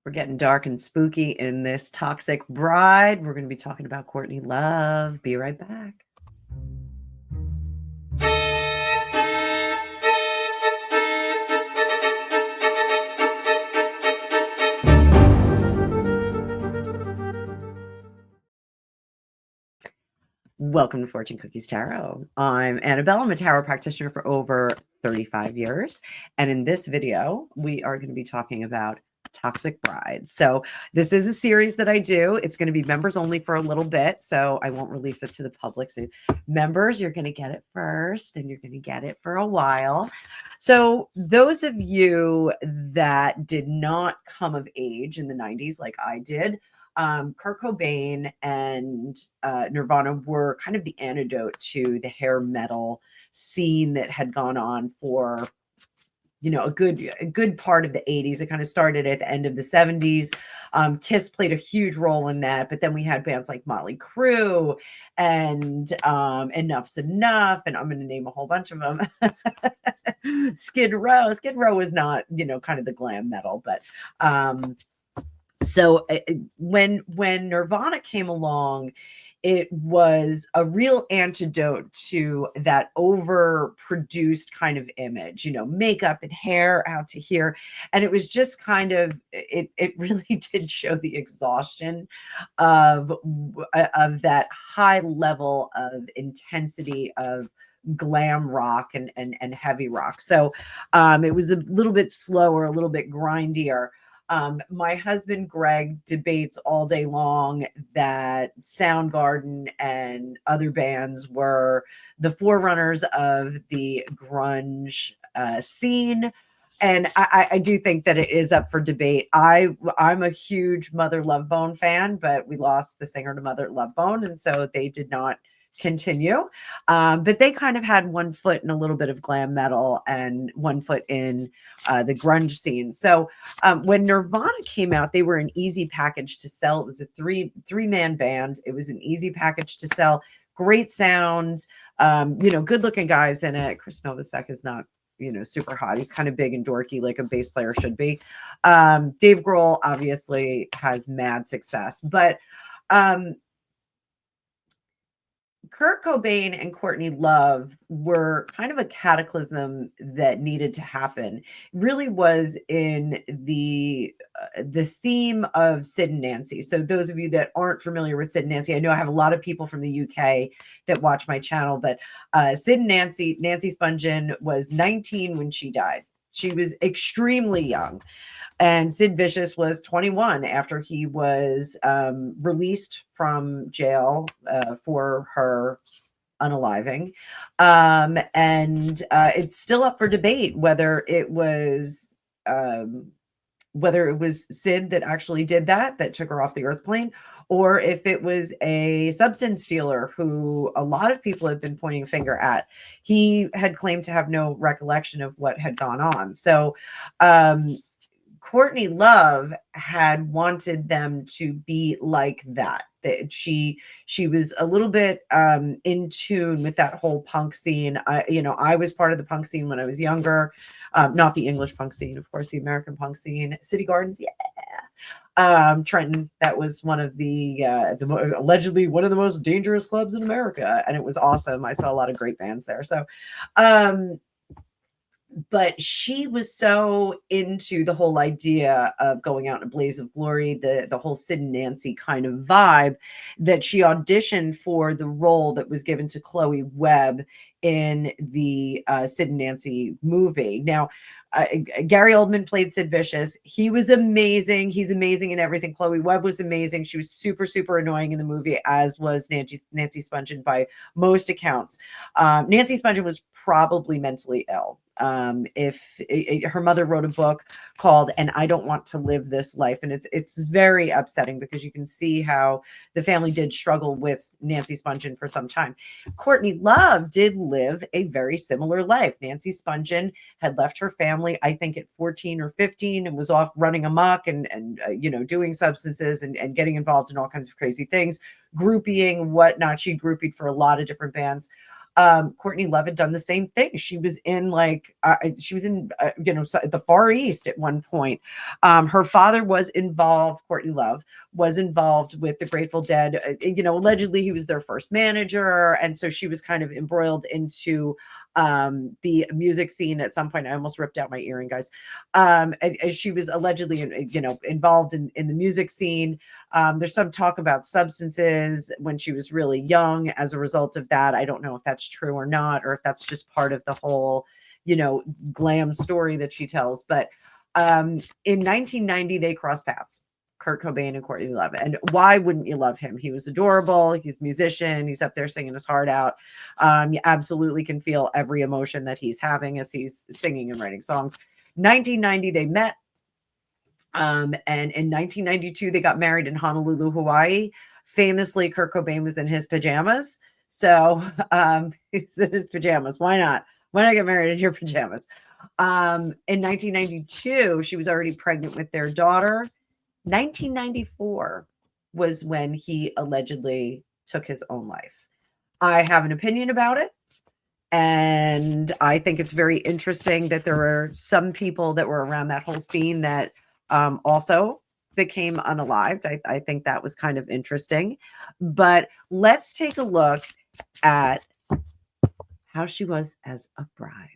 We're getting dark and spooky in this Toxic Bride. We're going to be talking about Courtney Love. Be right back. Welcome to Fortune Cookies Tarot. I'm Annabelle. I'm a tarot practitioner for over 35 years. And in this video, we are going to be talking about Toxic Brides. So this is a series that I do. It's going to be members only for a little bit, so I won't release it to the public. So members, you're going to get it first, and you're going to get it for a while. So those of you that did not come of age in the 90s like I did, Kurt Cobain and Nirvana were kind of the antidote to the hair metal scene that had gone on for a good part of the 80s. It kind of started at the end of the 70s. Kiss played a huge role in that, but then we had bands like Motley Crue and Enough's Enough, and I'm going to name a whole bunch of them. Skid Row. Skid Row was not, kind of the glam metal, but so when Nirvana came along, it was a real antidote to that overproduced kind of image, makeup and hair out to here. And it was just kind of, it really did show the exhaustion of that high level of intensity of glam rock and heavy rock. So it was a little bit slower, a little bit grindier. My husband, Greg, debates all day long that Soundgarden and other bands were the forerunners of the grunge scene. And I do think that it is up for debate. I'm a huge Mother Love Bone fan, but we lost the singer to Mother Love Bone, and so they did not continue. But they kind of had one foot in a little bit of glam metal and one foot in the grunge scene. So when Nirvana came out, they were an easy package to sell. It was a three-man band. It was an easy package to sell. Great sound, good looking guys in it. Chris Novosek is not, super hot. He's kind of big and dorky like a bass player should be. Dave Grohl obviously has mad success, but Kurt Cobain and Courtney Love were kind of a cataclysm that needed to happen. It really was in the theme of Sid and Nancy. So those of you that aren't familiar with Sid and Nancy, I know I have a lot of people from the UK that watch my channel, but Sid and Nancy Spungen was 19 when she died. She was extremely young. And Sid Vicious was 21 after he was released from jail for her unaliving. And it's still up for debate whether it was Sid that actually did that took her off the earth plane, or if it was a substance dealer who a lot of people have been pointing a finger at. He had claimed to have no recollection of what had gone on. So Courtney Love had wanted them to be like that. That she was a little bit in tune with that whole punk scene. I was part of the punk scene when I was younger, not the English punk scene, of course, the American punk scene. City Gardens, yeah. Trenton, that was one of the allegedly one of the most dangerous clubs in America, and it was awesome. I saw a lot of great bands there. So, but she was so into the whole idea of going out in a blaze of glory, the whole Sid and Nancy kind of vibe, that she auditioned for the role that was given to Chloe Webb in the Sid and Nancy movie. Now, Gary Oldman played Sid Vicious. He was amazing. He's amazing in everything. Chloe Webb was amazing. She was super, super annoying in the movie, as was Nancy Spungen by most accounts. Nancy Spungen was probably mentally ill. If her mother wrote a book called "And I Don't Want to Live This Life," and it's very upsetting because you can see how the family did struggle with Nancy Spungen for some time. Courtney Love did live a very similar life. Nancy Spungen had left her family, I think, at 14 or 15, and was off running amok and doing substances and getting involved in all kinds of crazy things, groupieing, whatnot. She groupied for a lot of different bands. Courtney Love had done the same thing. She was in the Far East at one point. Her father was involved. Courtney Love was involved with the Grateful Dead. Allegedly he was their first manager, and so she was kind of embroiled into the music scene at some point. I almost ripped out my earring, guys. As she was allegedly, involved in the music scene. There's some talk about substances when she was really young as a result of that. I don't know if that's true or not, or if that's just part of the whole, glam story that she tells. But in 1990, they crossed paths. Kurt Cobain and Courtney Love. And why wouldn't you love him? He was adorable. He's a musician. He's up there singing his heart out. You absolutely can feel every emotion that he's having as he's singing and writing songs. 1990, they met. And in 1992, they got married in Honolulu, Hawaii. Famously, Kurt Cobain was in his pajamas. So he's in his pajamas. Why not? Why not get married in your pajamas? In 1992, she was already pregnant with their daughter. 1994 was when he allegedly took his own life. I have an opinion about it. And I think it's very interesting that there were some people that were around that whole scene that also became unalived. I think that was kind of interesting. But let's take a look at how she was as a bride.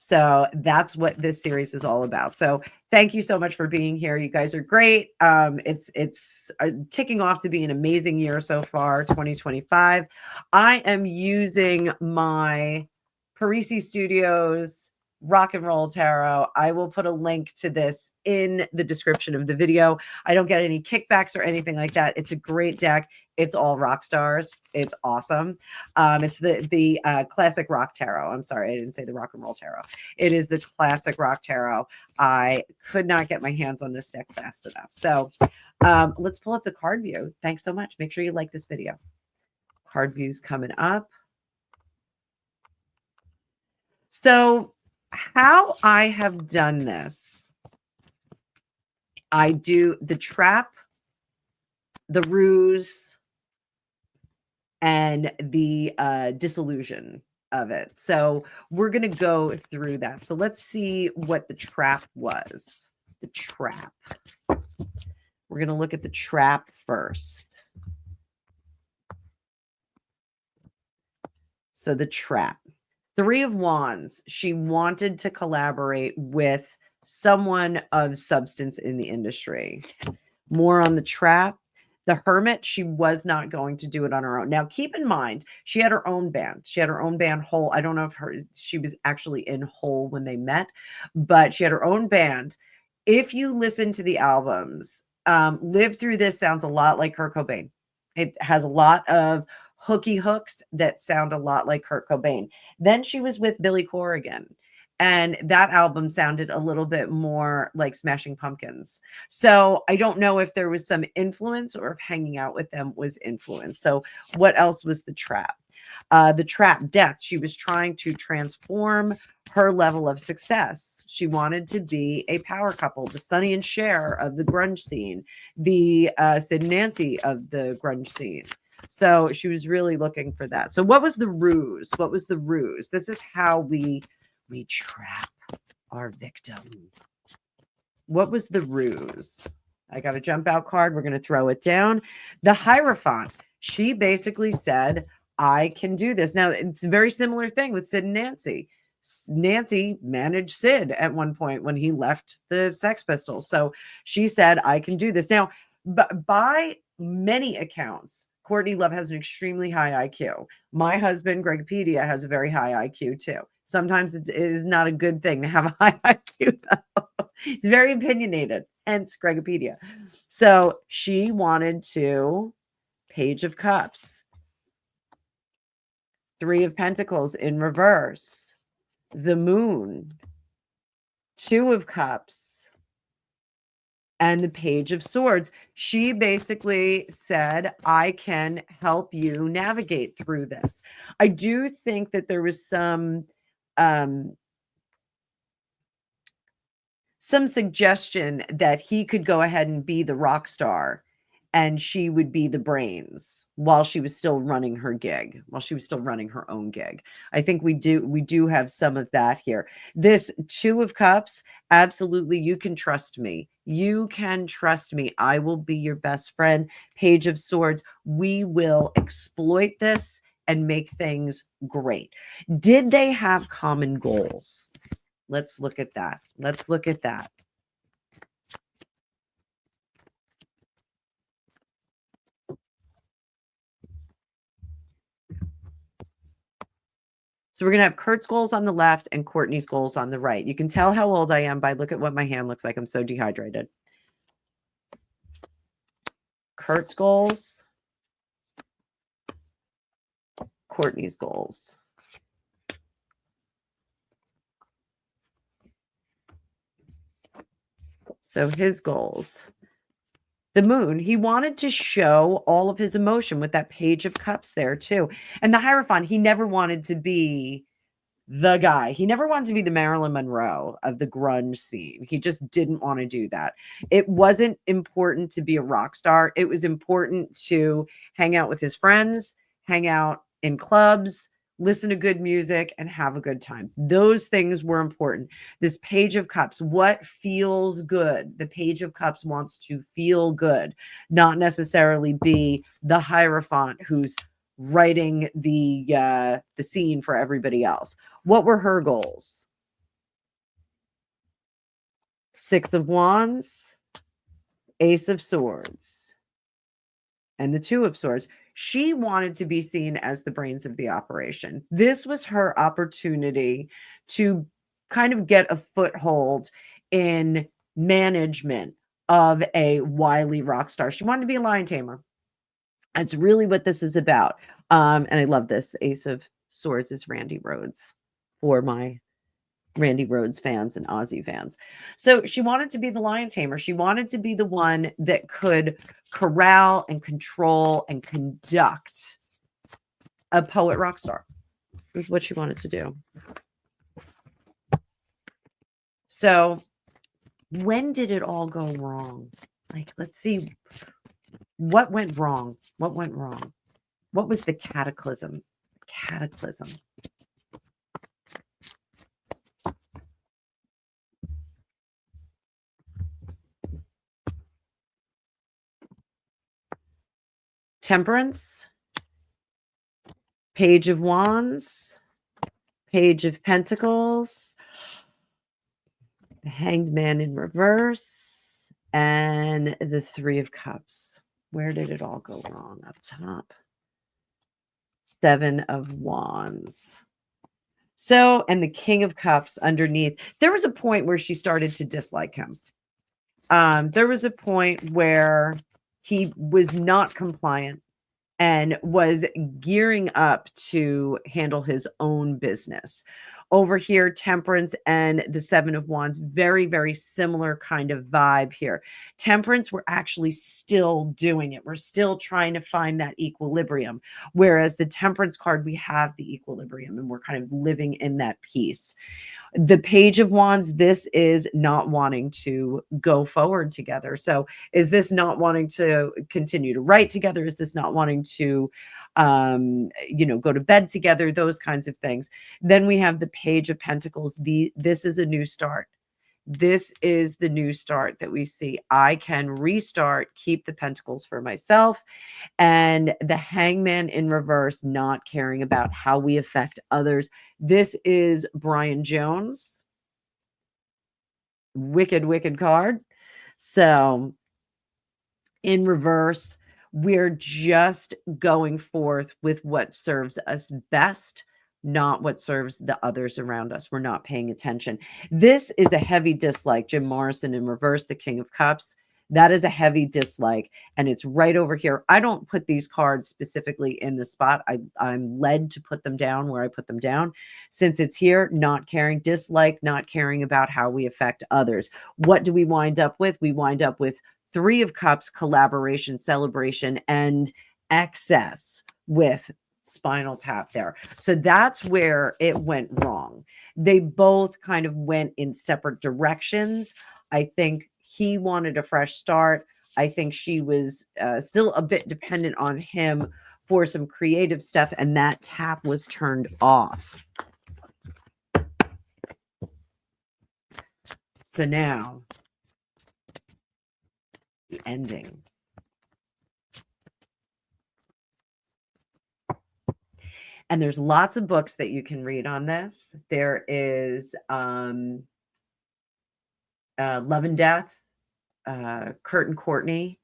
So that's what this series is all about. So thank you so much for being here. You guys are great. It's kicking off to be an amazing year so far, 2025. I am using my Parisi Studios Rock and Roll Tarot. I will put a link to this in the description of the video. I don't get any kickbacks or anything like that. It's a great deck. It's all rock stars. It's awesome. It's the classic rock tarot. I'm sorry, I didn't say the rock and roll tarot. It is the classic rock tarot. I could not get my hands on this deck fast enough. So let's pull up the card view. Thanks so much. Make sure you like this video. Card views coming up. So how I have done this, I do the trap, the ruse, and the disillusion of it. So we're going to go through that. So let's see what the trap was. The trap. We're going to look at the trap first. So the trap. Three of Wands. She wanted to collaborate with someone of substance in the industry. More on the trap. The Hermit, she was not going to do it on her own. Now, keep in mind, she had her own band. She had her own band, Hole. I don't know if she was actually in Hole when they met, but she had her own band. If you listen to the albums, Live Through This sounds a lot like Kurt Cobain. It has a lot of hooky hooks that sound a lot like Kurt Cobain. Then she was with Billy Corrigan. And that album sounded a little bit more like Smashing Pumpkins. So I don't know if there was some influence or if hanging out with them was influence. So what else was the trap? The trap, death. She was trying to transform her level of success. She wanted to be a power couple, the Sonny and Cher of the grunge scene, the Sid and Nancy of the grunge scene. So she was really looking for that. So what was the ruse? What was the ruse? This is how we trap our victim. What was the ruse? I got a jump out card. We're going to throw it down. The Hierophant. She basically said, I can do this. Now, it's a very similar thing with Sid and Nancy. Nancy managed Sid at one point when he left the Sex Pistols. So she said, I can do this. Now, by many accounts, Courtney Love has an extremely high IQ. My husband, Gregopedia, has a very high IQ too. Sometimes it is not a good thing to have a high IQ, though. It's very opinionated, hence Gregopedia. So she wanted to Page of Cups, Three of Pentacles in reverse, the Moon, Two of Cups, and the Page of Swords. She basically said, I can help you navigate through this. I do think that there was some suggestion that he could go ahead and be the rock star and she would be the brains while she was still running her gig, while she was still running her own gig. I think we do have some of that here. This 2 of Cups, absolutely, you can trust me. You can trust me. I will be your best friend. Page of Swords, we will exploit this and make things great. Did they have common goals? Let's look at that. Let's look at that. So we're going to have Kurt's goals on the left and Courtney's goals on the right. You can tell how old I am by look at what my hand looks like. I'm so dehydrated. Kurt's goals, Courtney's goals. So his goals. The moon, he wanted to show all of his emotion with that Page of Cups there too. And the Hierophant, he never wanted to be the guy. He never wanted to be the Marilyn Monroe of the grunge scene. He just didn't want to do that. It wasn't important to be a rock star. It was important to hang out with his friends, hang out in clubs, listen to good music, and have a good time. Those things were important. This Page of Cups, what feels good? The Page of Cups wants to feel good, not necessarily be the Hierophant who's writing the scene for everybody else. What were her goals? 6 of Wands, Ace of Swords, and the 2 of Swords. She wanted to be seen as the brains of the operation. This was her opportunity to kind of get a foothold in management of a wily rock star. She wanted to be a lion tamer. That's really what this is about. And I love this. The Ace of Swords is Randy Rhoads for my Randy Rhoads fans and Aussie fans. So she wanted to be the lion tamer. She wanted to be the one that could corral and control and conduct a poet rock star. It was what she wanted to do. So when did it all go wrong? Like, let's see. What went wrong? What went wrong? What was the cataclysm? Cataclysm. Temperance, Page of Wands, Page of Pentacles, the Hanged Man in reverse, and the 3 of Cups. Where did it all go wrong? Up top. 7 of Wands. So, and the King of Cups underneath. There was a point where she started to dislike him. There was a point where he was not compliant and was gearing up to handle his own business. Over here, Temperance and the 7 of Wands, very, very similar kind of vibe here. Temperance, we're actually still doing it. We're still trying to find that equilibrium. Whereas the Temperance card, we have the equilibrium and we're kind of living in that peace. The Page of Wands, this is not wanting to go forward together. So is this not wanting to continue to write together? Is this not wanting to, go to bed together? Those kinds of things. Then we have the Page of Pentacles. This is a new start. This is the new start that we see. I can restart, keep the pentacles for myself. And the Hangman in reverse, not caring about how we affect others. This is Brian Jones. Wicked, wicked card. So in reverse, we're just going forth with what serves us best, not what serves the others around us. We're not paying attention. This is a heavy dislike. Jim Morrison in reverse, the King of Cups. That is a heavy dislike. And it's right over here. I don't put these cards specifically in the spot. I'm led to put them down where I put them down. Since it's here, not caring, dislike, not caring about how we affect others. What do we wind up with? We wind up with 3 of Cups, collaboration, celebration, and excess with Spinal Tap there. So that's where it went wrong. They both kind of went in separate directions. I think he wanted a fresh start. I think she was still a bit dependent on him for some creative stuff, and that tap was turned off. So now, the ending. And there's lots of books that you can read on this. There is Love and Death, Kurt and Courtney.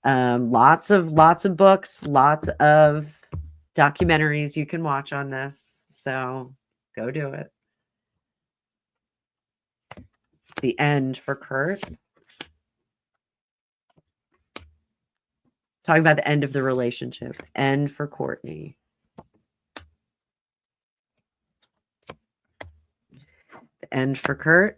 Lots of books, lots of documentaries you can watch on this. So go do it. The end for Kurt. Talking about the end of the relationship. End for Courtney. The end for Kurt.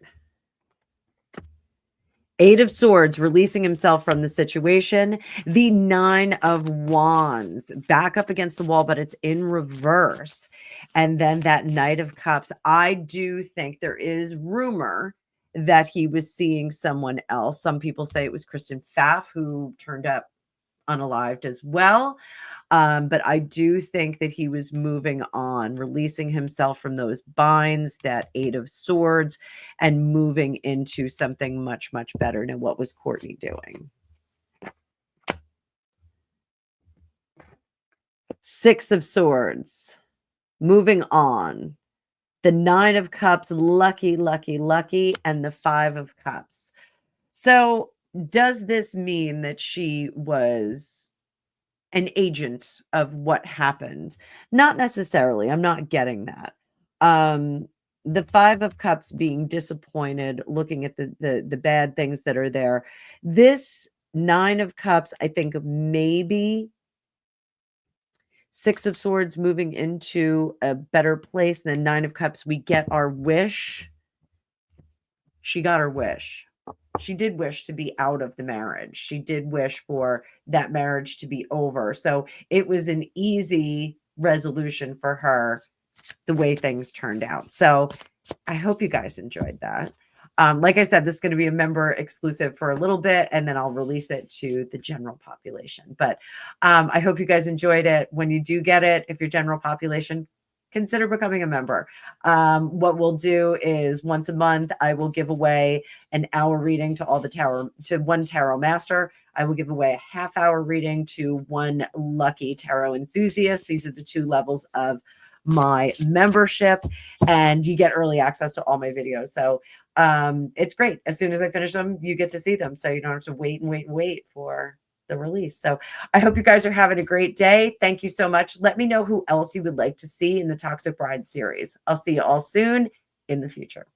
Eight of Swords, releasing himself from the situation. The Nine of Wands, back up against the wall, but it's in reverse. And then that Knight of Cups. I do think there is rumor that he was seeing someone else. Some people say it was Kristen Pfaff, who turned up unalived as well. But I do think that he was moving on, releasing himself from those binds, that Eight of Swords, and moving into something much, much better. Now, what was Courtney doing? Six of Swords, moving on. The Nine of Cups, lucky, lucky, lucky, and the Five of Cups. So does this mean that she was an agent of what happened? Not necessarily. I'm not getting that. The Five of Cups, being disappointed, looking at the bad things that are there. This Nine of Cups, I think maybe Six of Swords moving into a better place than Nine of Cups. We get our wish. She got her wish. She did wish to be out of the marriage. She did wish for that marriage to be over. So it was an easy resolution for her, the way things turned out. So I hope you guys enjoyed that. Like I said, this is going to be a member exclusive for a little bit, and then I'll release it to the general population. But I hope you guys enjoyed it. When you do get it, if you're general population, consider becoming a member. What we'll do is once a month, I will give away an hour reading to one tarot master. I will give away a half-hour reading to one lucky tarot enthusiast. These are the two levels of my membership, and you get early access to all my videos. So it's great. As soon as I finish them, you get to see them. So you don't have to wait for the release. So I hope you guys are having a great day. Thank you so much. Let me know who else you would like to see in the Toxic Bride series. I'll see you all soon in the future.